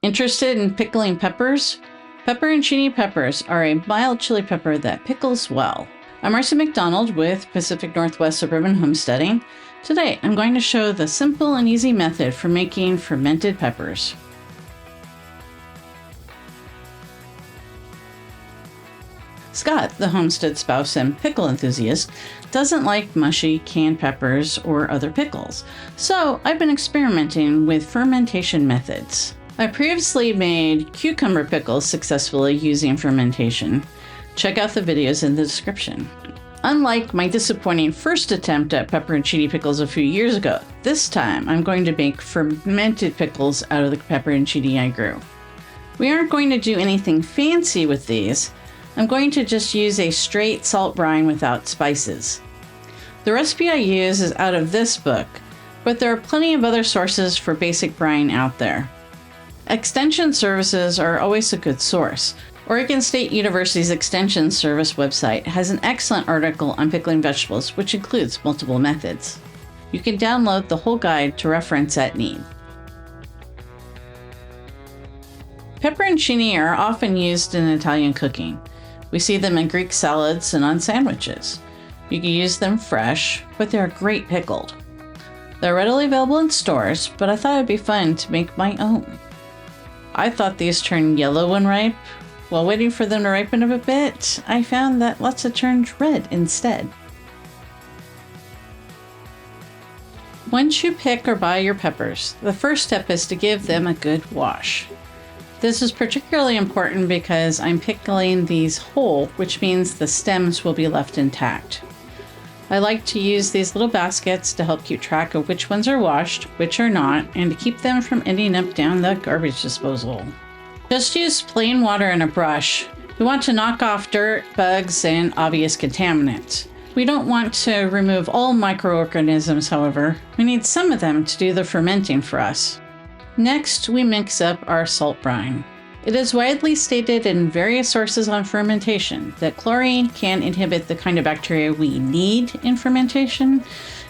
Interested in pickling peppers? Pepperoncini peppers are a mild chili pepper that pickles well. I'm Marcy McDonald with Pacific Northwest Suburban Homesteading. Today, I'm going to show the simple and easy method for making fermented peppers. Scott, the homestead spouse and pickle enthusiast, doesn't like mushy canned peppers or other pickles, so I've been experimenting with fermentation methods. I previously made cucumber pickles successfully using fermentation. Check out the videos in the description. Unlike my disappointing first attempt at pepperoncini pickles a few years ago, this time I'm going to make fermented pickles out of the pepperoncini I grew. We aren't going to do anything fancy with these. I'm going to just use a straight salt brine without spices. The recipe I use is out of this book, but there are plenty of other sources for basic brine out there. Extension services are always a good source. Oregon State University's Extension Service website has an excellent article on pickling vegetables, which includes multiple methods. You can download the whole guide to reference at need. Pepperoncini are often used in Italian cooking. We see them in Greek salads and on sandwiches. You can use them fresh, but they're great pickled. They're readily available in stores, but I thought it'd be fun to make my own. I thought these turned yellow when ripe. While waiting for them to ripen a bit, I found that lots of turned red instead. Once you pick or buy your peppers, the first step is to give them a good wash. This is particularly important because I'm pickling these whole, which means the stems will be left intact. I like to use these little baskets to help keep track of which ones are washed, which are not, and to keep them from ending up down the garbage disposal. Just use plain water and a brush. We want to knock off dirt, bugs, and obvious contaminants. We don't want to remove all microorganisms, however. We need some of them to do the fermenting for us. Next, we mix up our salt brine. It is widely stated in various sources on fermentation that chlorine can inhibit the kind of bacteria we need in fermentation,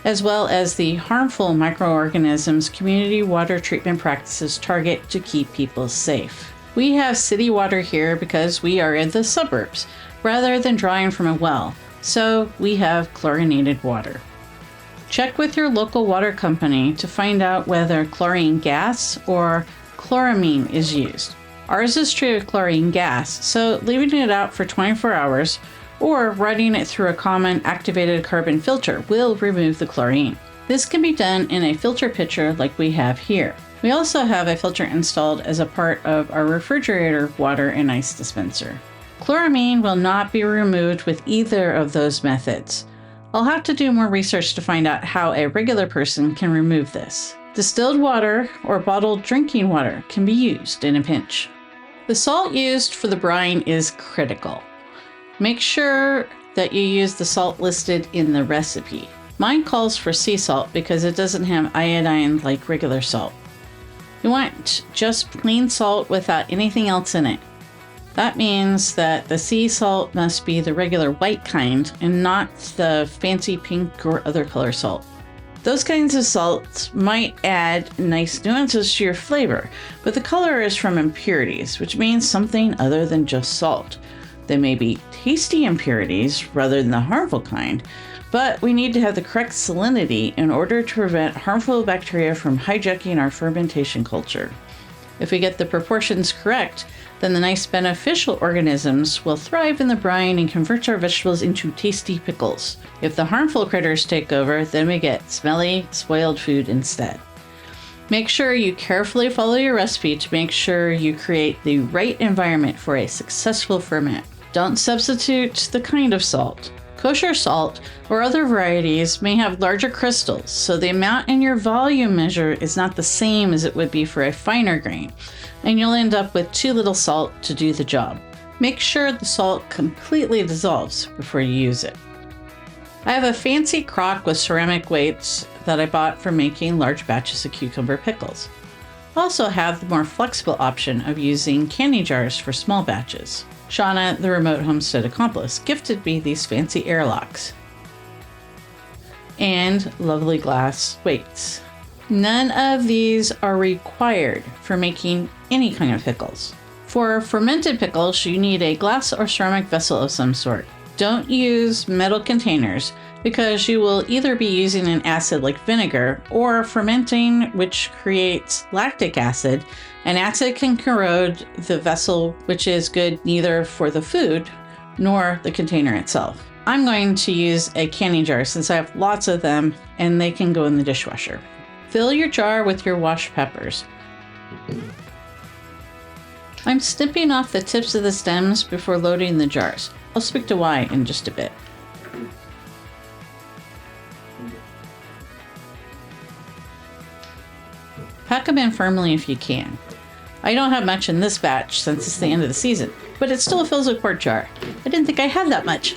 as well as the harmful microorganisms community water treatment practices target to keep people safe. We have city water here because we are in the suburbs, rather than drawing from a well, so we have chlorinated water. Check with your local water company to find out whether chlorine gas or chloramine is used. Ours is treated with chlorine gas, so leaving it out for 24 hours or running it through a common activated carbon filter will remove the chlorine. This can be done in a filter pitcher like we have here. We also have a filter installed as a part of our refrigerator water and ice dispenser. Chloramine will not be removed with either of those methods. I'll have to do more research to find out how a regular person can remove this. Distilled water or bottled drinking water can be used in a pinch. The salt used for the brine is critical. Make sure that you use the salt listed in the recipe. Mine calls for sea salt because it doesn't have iodine like regular salt. You want just plain salt without anything else in it. That means that the sea salt must be the regular white kind and not the fancy pink or other color salt. Those kinds of salts might add nice nuances to your flavor, but the color is from impurities, which means something other than just salt. They may be tasty impurities rather than the harmful kind, but we need to have the correct salinity in order to prevent harmful bacteria from hijacking our fermentation culture. If we get the proportions correct, then the nice beneficial organisms will thrive in the brine and convert our vegetables into tasty pickles. If the harmful critters take over, then we get smelly, spoiled food instead. Make sure you carefully follow your recipe to make sure you create the right environment for a successful ferment. Don't substitute the kind of salt. Kosher salt or other varieties may have larger crystals, so the amount in your volume measure is not the same as it would be for a finer grain, and you'll end up with too little salt to do the job. Make sure the salt completely dissolves before you use it. I have a fancy crock with ceramic weights that I bought for making large batches of cucumber pickles. I also have the more flexible option of using candy jars for small batches. Shauna, the remote homestead accomplice, gifted me these fancy airlocks and lovely glass weights. None of these are required for making any kind of pickles. For fermented pickles, you need a glass or ceramic vessel of some sort. Don't use metal containers because you will either be using an acid like vinegar or fermenting, which creates lactic acid. An acid can corrode the vessel, which is good neither for the food nor the container itself. I'm going to use a canning jar since I have lots of them and they can go in the dishwasher. Fill your jar with your washed peppers. I'm snipping off the tips of the stems before loading the jars. I'll speak to why in just a bit. Pack them in firmly if you can. I don't have much in this batch since it's the end of the season, but it still fills a quart jar. I didn't think I had that much.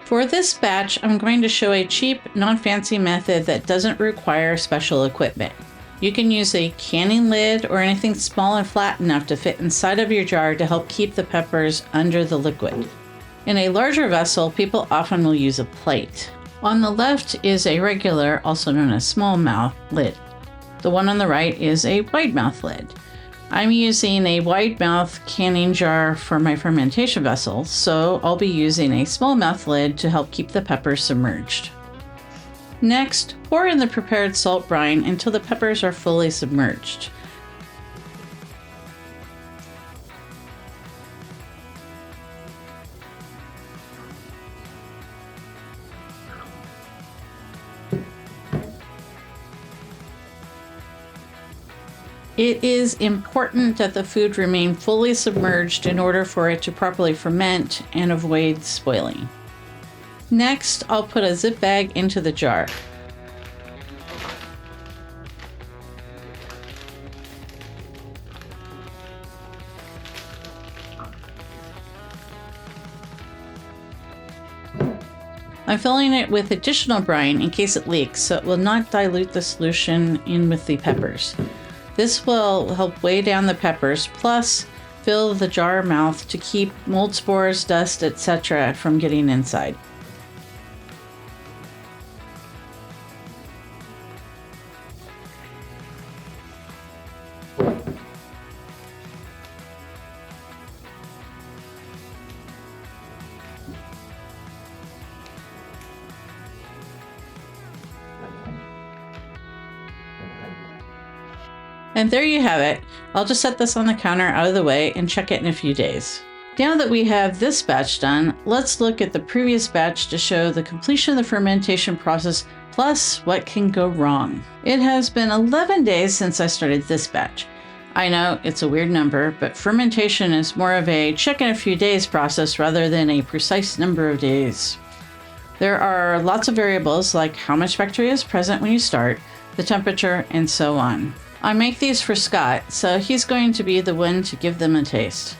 For this batch, I'm going to show a cheap, non-fancy method that doesn't require special equipment. You can use a canning lid or anything small and flat enough to fit inside of your jar to help keep the peppers under the liquid. In a larger vessel, people often will use a plate. On the left is a regular, also known as small mouth, lid. The one on the right is a wide mouth lid. I'm using a wide mouth canning jar for my fermentation vessel, so I'll be using a small mouth lid to help keep the peppers submerged. Next, pour in the prepared salt brine until the peppers are fully submerged. It is important that the food remain fully submerged in order for it to properly ferment and avoid spoiling. Next, I'll put a zip bag into the jar. I'm filling it with additional brine in case it leaks, so it will not dilute the solution in with the peppers. This will help weigh down the peppers, plus fill the jar mouth to keep mold spores, dust, etc. from getting inside. And there you have it. I'll just set this on the counter out of the way and check it in a few days. Now that we have this batch done, let's look at the previous batch to show the completion of the fermentation process plus what can go wrong. It has been 11 days since I started this batch. I know it's a weird number, but fermentation is more of a check in a few days process rather than a precise number of days. There are lots of variables like how much bacteria is present when you start, the temperature, and so on. I make these for Scott, so he's going to be the one to give them a taste.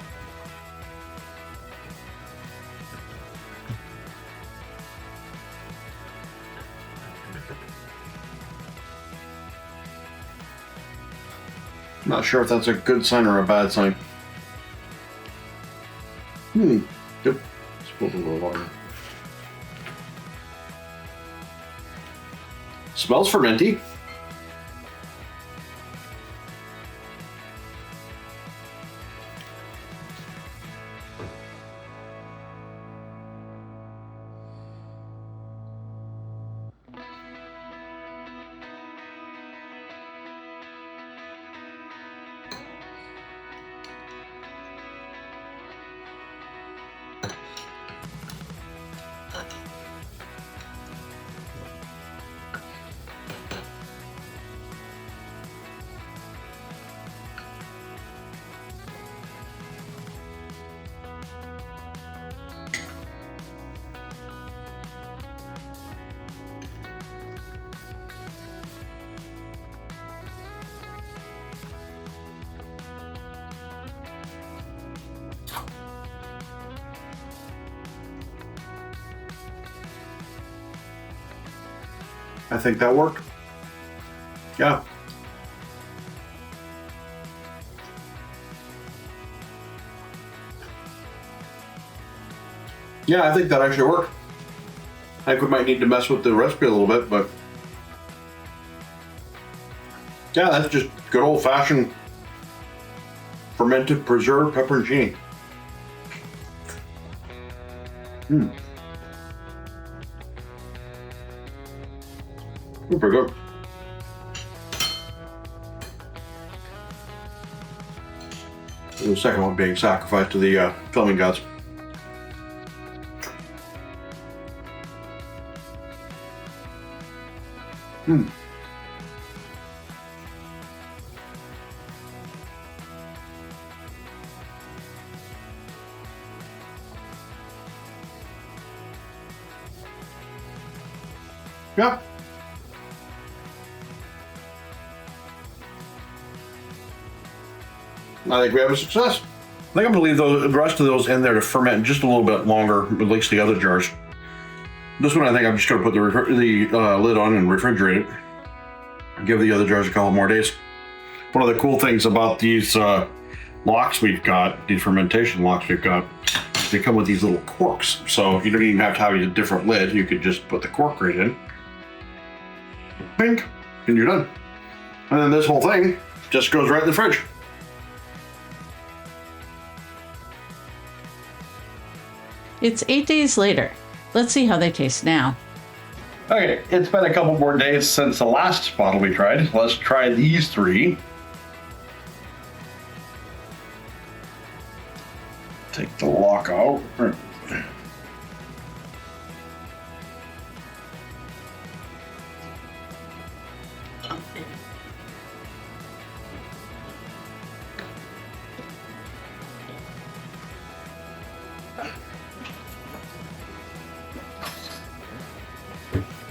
Not sure if that's a good sign or a bad sign. Yep. Spilled a little water. Smells fermenty. I think that worked. Yeah. Yeah, I think that actually worked. I think we might need to mess with the recipe a little bit, but yeah, that's just good old-fashioned fermented preserved pepperoncini. Pretty good. The second one being sacrificed to the filming gods. Yeah. I think we have a success. I think I'm gonna leave the rest of those in there to ferment just a little bit longer, at least the other jars. This one I think I'm just gonna put the lid on and refrigerate it. Give the other jars a couple more days. One of the cool things about these locks we've got, these fermentation locks we've got, they come with these little corks. So you don't even have to have a different lid. You could just put the cork right in. Pink, and you're done. And then this whole thing just goes right in the fridge. It's 8 days later. Let's see how they taste now. Okay, it's been a couple more days since the last bottle we tried. Let's try these three. Take the lock out.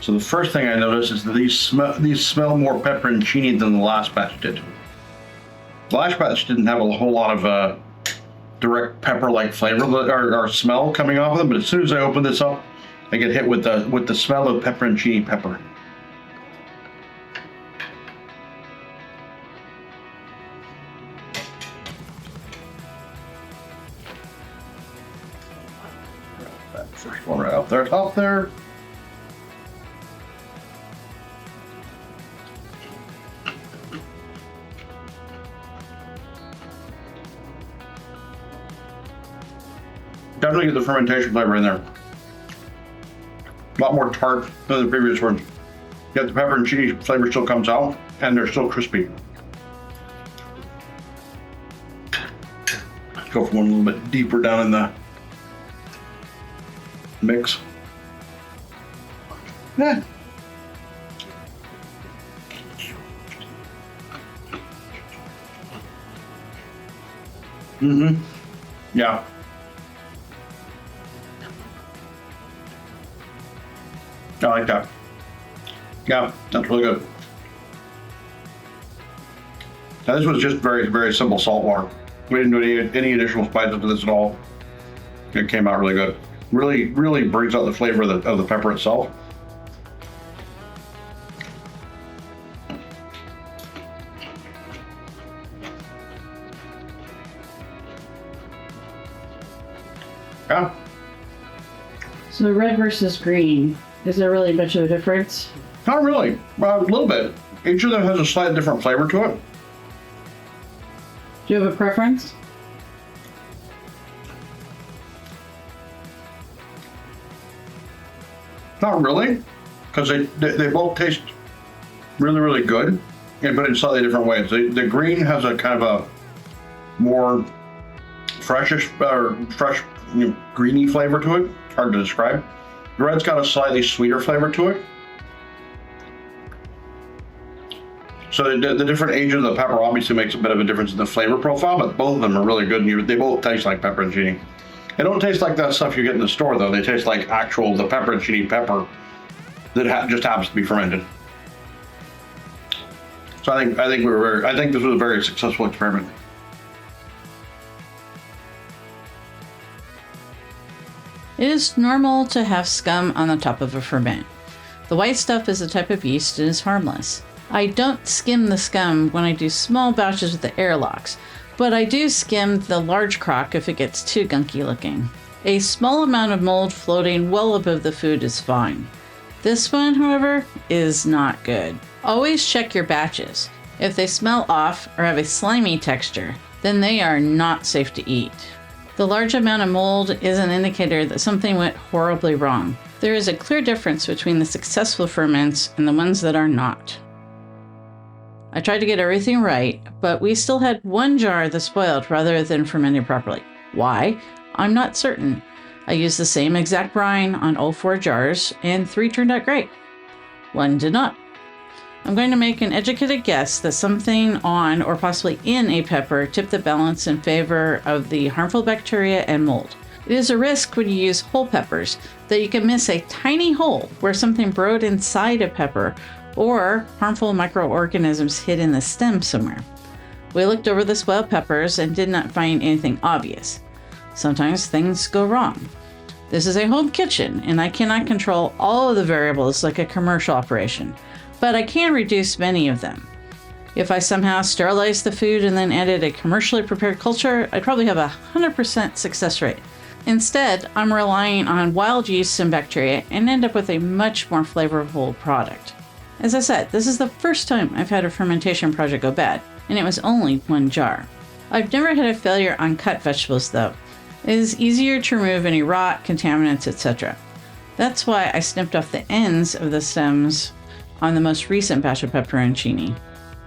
So the first thing I noticed is that these smell more pepperoncini than the last batch did. The last batch didn't have a whole lot of direct pepper-like flavor or smell coming off of them, but as soon as I open this up, I get hit with the smell of pepperoncini pepper. That first one right up there. Definitely get the fermentation flavor in there. A lot more tart than the previous ones. Yet the pepperoncini flavor still comes out, and they're still crispy. Go for one a little bit deeper down in the mix. Yeah. Yeah. I like that. Yeah, that's really good. Now this was just very, very simple salt water. We didn't do any additional spices to this at all. It came out really good. Really, really brings out the flavor of the pepper itself. Yeah. So red versus green. Is there really much of a difference? Not really. A little bit. Each of them has a slightly different flavor to it. Do you have a preference? Not really, because they both taste really, really good, but in slightly different ways. The green has a kind of a more fresh, greeny flavor to it. Hard to describe. The red's got a slightly sweeter flavor to it. So the different age of the pepper obviously makes a bit of a difference in the flavor profile, but both of them are really good, and they both taste like pepperoncini. They don't taste like that stuff you get in the store, though. They taste like the pepperoncini pepper that just happens to be fermented. So I think this was a very successful experiment. It is normal to have scum on the top of a ferment. The white stuff is a type of yeast and is harmless. I don't skim the scum when I do small batches with the airlocks, but I do skim the large crock if it gets too gunky looking. A small amount of mold floating well above the food is fine. This one, however, is not good. Always check your batches. If they smell off or have a slimy texture, then they are not safe to eat. The large amount of mold is an indicator that something went horribly wrong. There is a clear difference between the successful ferments and the ones that are not. I tried to get everything right, but we still had one jar that spoiled rather than fermented properly. Why? I'm not certain. I used the same exact brine on all 4 jars, and 3 turned out great. 1 did not. I'm going to make an educated guess that something on or possibly in a pepper tipped the balance in favor of the harmful bacteria and mold. It is a risk when you use whole peppers that you can miss a tiny hole where something burrowed inside a pepper or harmful microorganisms hid in the stem somewhere. We looked over the spoiled peppers and did not find anything obvious. Sometimes things go wrong. This is a home kitchen and I cannot control all of the variables like a commercial operation, but I can reduce many of them. If I somehow sterilized the food and then added a commercially prepared culture, I'd probably have a 100% success rate. Instead, I'm relying on wild yeast and bacteria and end up with a much more flavorful product. As I said, this is the first time I've had a fermentation project go bad, and it was only 1 jar. I've never had a failure on cut vegetables though. It is easier to remove any rot, contaminants, etc. That's why I snipped off the ends of the stems on the most recent batch of pepperoncini.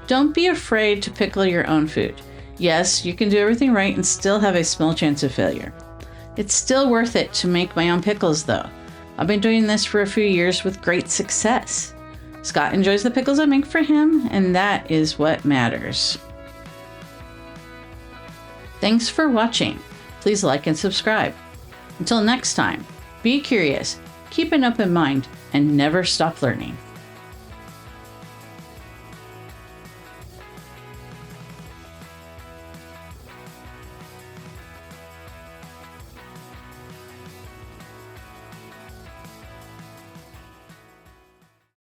Don't be afraid to pickle your own food. Yes, you can do everything right and still have a small chance of failure. It's still worth it to make my own pickles though. I've been doing this for a few years with great success. Scott enjoys the pickles I make for him, and that is what matters. Thanks for watching. Please like and subscribe. Until next time, be curious, keep an open mind, and never stop learning.